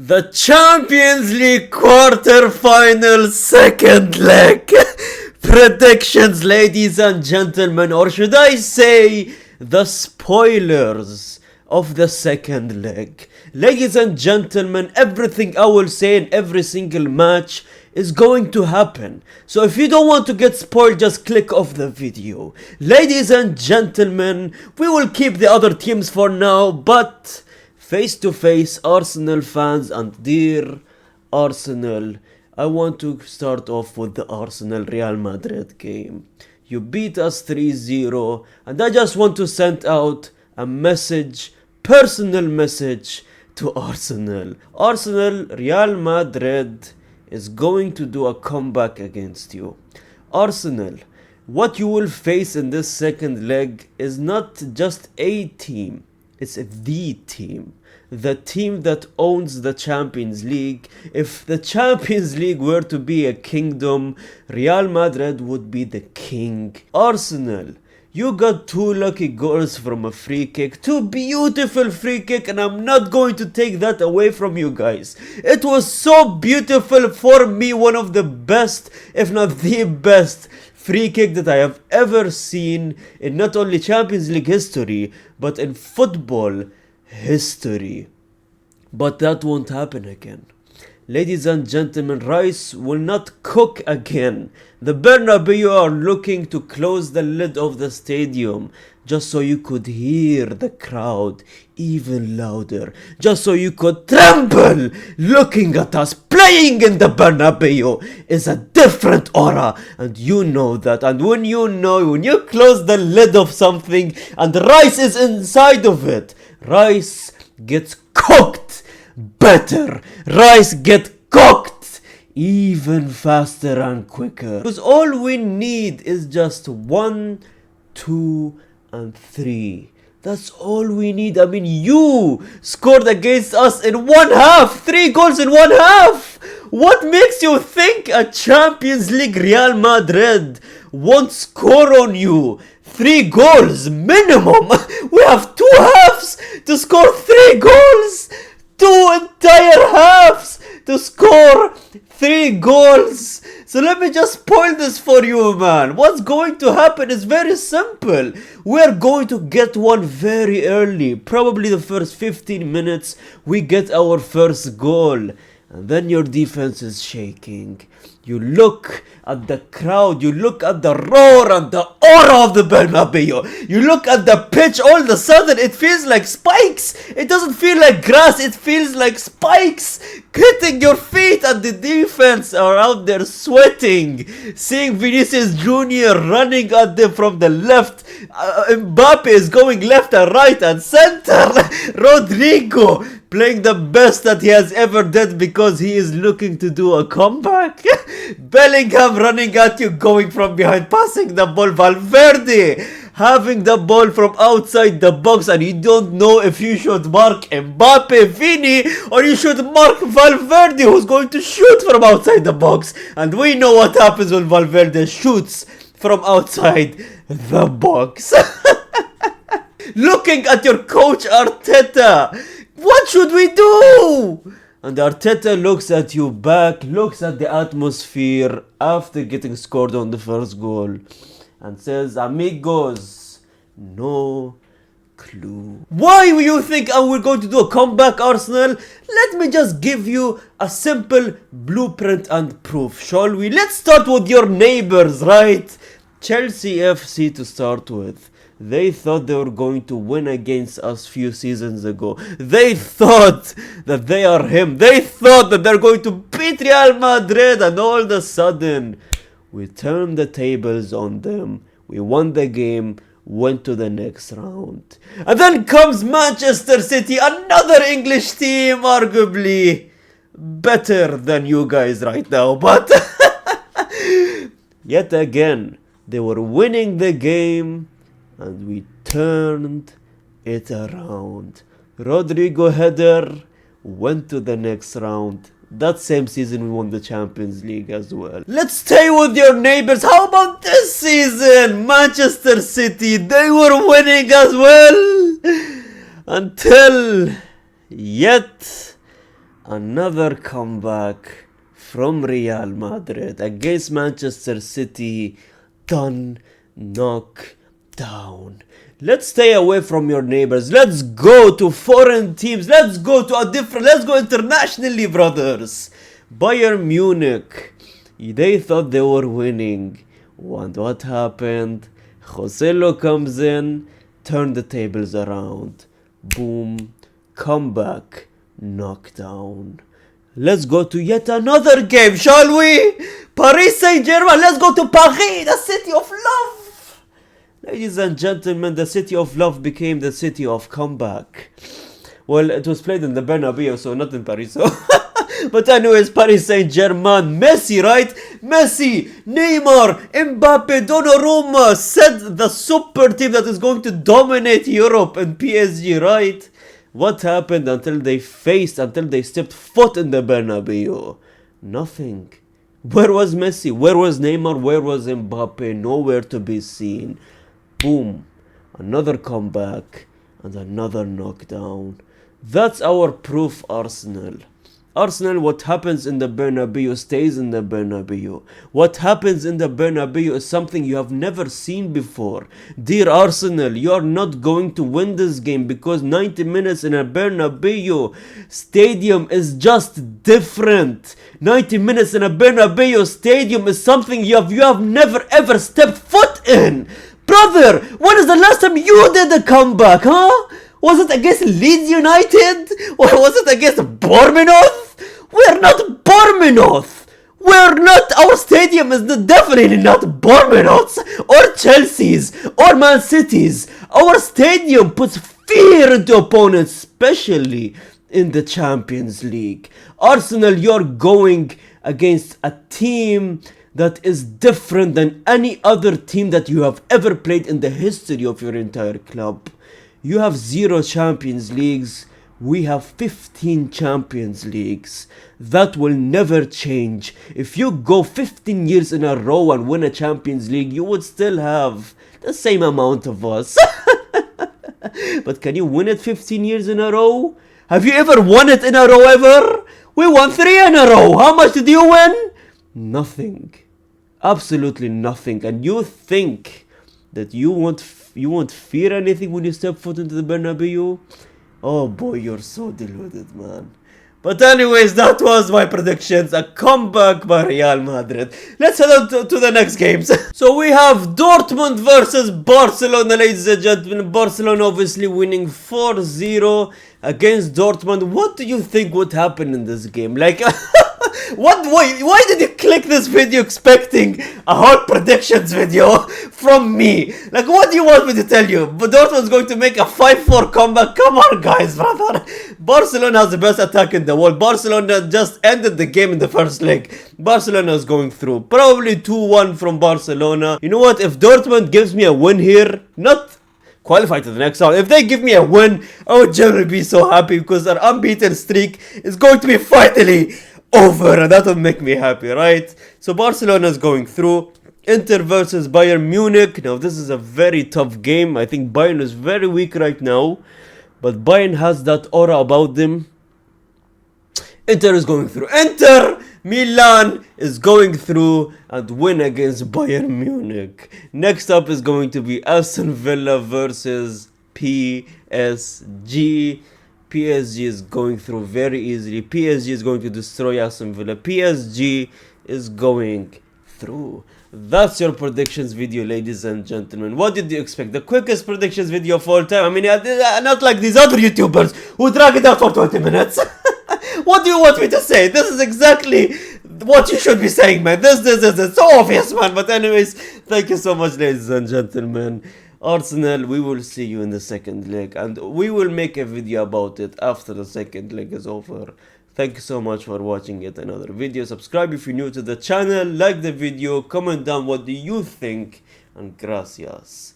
The Champions League quarter-final second leg. Predictions, ladies and gentlemen, or should I say the spoilers of the second leg. Ladies and gentlemen, everything I will say in every single match is going to happen. So if you don't want to get spoiled, just click off the video. Ladies and gentlemen, we will keep the other teams for now, but face to face, Arsenal fans and dear Arsenal, I want to start off with the Arsenal Real Madrid game. You beat us 3-0, and I just want to send out a message, personal message to Arsenal. Arsenal, Real Madrid is going to do a comeback against you. Arsenal, what you will face in this second leg is not just a team, it's the team. The team that owns the Champions League. If the Champions League were to be a kingdom, Real Madrid would be the king. Arsenal, you got 2 lucky goals from a free kick. 2 beautiful free kick, and I'm not going to take that away from you guys. It was so beautiful, for me one of the best, if not the best, free kick that I have ever seen in not only Champions League history, but in football history. But that won't happen again. Ladies and gentlemen, Rice will not cook again. The Bernabeu are looking to close the lid of the stadium just so you could hear the crowd even louder, just so you could tremble. Looking at us playing in the Bernabeu is a different aura, and you know that. And when you close the lid of something and Rice is inside of it, Rice gets cooked better. Rice gets cooked even faster and quicker. Because all we need is just 1, 2, and 3. That's all we need. I mean, you scored against us in 1 half. 3 goals in 1 half. What makes you think a Champions League Real Madrid won't score on you? 3 goals minimum. We have 2 halves to score 3 goals. 2 entire halves to score 3 goals. So let me just spoil this for you, man. What's going to happen is very simple. We're going to get one very early. Probably the first 15 minutes we get our first goal. And then your defense is shaking. You look at the crowd, you look at the roar and the aura of the Bernabeu. You look at the pitch, all of a sudden it feels like spikes. It doesn't feel like grass, it feels like spikes hitting your feet, and the defense are out there sweating. Seeing Vinicius Jr. running at them from the left. Mbappe is going left and right and center. Rodrigo playing the best that he has ever did because he is looking to do a comeback. Bellingham running at you, going from behind, passing the ball. Valverde having the ball from outside the box, and you don't know if you should mark Mbappe, Vini, or you should mark Valverde, who's going to shoot from outside the box. And we know what happens when Valverde shoots from outside the box. Looking at your coach Arteta, what should we do? And Arteta looks at you back, looks at the atmosphere after getting scored on the first goal, and says, amigos, no clue. Why do you think we're going to do a comeback, Arsenal? Let me just give you a simple blueprint and proof, shall we? Let's start with your neighbors, right? Chelsea FC to start with. They thought they were going to win against us few seasons ago. They thought that they are him. They thought that they're going to beat Real Madrid, and all of a sudden we turned the tables on them. We won the game, went to the next round. And then comes Manchester City, another English team, arguably better than you guys right now. But yet again, they were winning the game, and we turned it around. Rodrigo header, went to the next round. That same season we won the Champions League as well. Let's stay with your neighbors. How about this season? Manchester City, they were winning as well. Until yet Another comeback from Real Madrid against Manchester City. Done. Knock down. Let's stay away from your neighbors. Let's go to foreign teams. Let's go internationally, brothers. Bayern Munich. They thought they were winning. And what happened? Joselo comes in, turned the tables around. Boom. Comeback. Knockdown. Let's go to yet another game, shall we? Paris Saint-Germain. Let's go to Paris, the city of love. Ladies and gentlemen, the city of love became the city of comeback. Well, it was played in the Bernabeu, so not in Paris. So. But anyways, Paris Saint-Germain, Messi, right? Messi, Neymar, Mbappe, Donnarumma said the super team that is going to dominate Europe and PSG, right? What happened until they stepped foot in the Bernabeu? Nothing. Where was Messi? Where was Neymar? Where was Mbappe? Nowhere to be seen. Boom. Another comeback and another knockdown. That's our proof, Arsenal. Arsenal, what happens in the Bernabeu stays in the Bernabeu. What happens in the Bernabeu is something you have never seen before. Dear Arsenal, you are not going to win this game because 90 minutes in a Bernabeu stadium is just different. 90 minutes in a Bernabeu stadium is something you have never ever stepped foot in. Brother, when is the last time you did a comeback, huh? Was it against Leeds United? Or was it against Bournemouth? We're not Bournemouth! Our stadium is definitely not Bournemouth's or Chelsea's or Man City's. Our stadium puts fear into opponents, especially in the Champions League. Arsenal, you're going against a team that is different than any other team that you have ever played in the history of your entire club. You have 0 Champions Leagues. We have 15 Champions Leagues. That will never change. If you go 15 years in a row and win a Champions League, you would still have the same amount of us. But can you win it 15 years in a row? Have you ever won it in a row ever? We won 3 in a row. How much did you win? Nothing. Absolutely nothing. And you think that you won't fear anything when you step foot into the Bernabeu? Oh boy, you're so deluded, man. But anyways, that was my predictions. A comeback by Real Madrid. Let's head on to the next games. So we have Dortmund versus Barcelona, ladies and gentlemen. Barcelona obviously winning 4-0 against Dortmund. What do you think would happen in this game? Like... Why did you click this video expecting a whole predictions video from me? Like, what do you want me to tell you? But Dortmund's going to make a 5-4 comeback? Come on, guys, brother. Barcelona has the best attack in the world. Barcelona just ended the game in the first leg. Barcelona is going through. Probably 2-1 from Barcelona. You know what? If Dortmund gives me a win here, not qualify to the next round. If they give me a win, I would generally be so happy because their unbeaten streak is going to be finally over, and that will make me happy, right? So Barcelona is going through. Inter versus Bayern Munich. Now this is a very tough game. I think Bayern is very weak right now, but Bayern has that aura about them. Inter is going through. Inter Milan is going through and win against Bayern Munich. Next up is going to be Aston Villa versus PSG. PSG is going through very easily. PSG is going to destroy Aston Villa. PSG is going through. That's your predictions video, ladies and gentlemen. What did you expect? The quickest predictions video of all time? I mean, not like these other YouTubers who drag it out for 20 minutes. What do you want me to say? This is exactly what you should be saying, man. This is so obvious, man. But anyways, thank you so much, ladies and gentlemen. Arsenal, we will see you in the second leg, and we will make a video about it after the second leg is over. Thank you so much for watching yet another video. Subscribe if you're new to the channel, like the video, comment down what do you think, and gracias.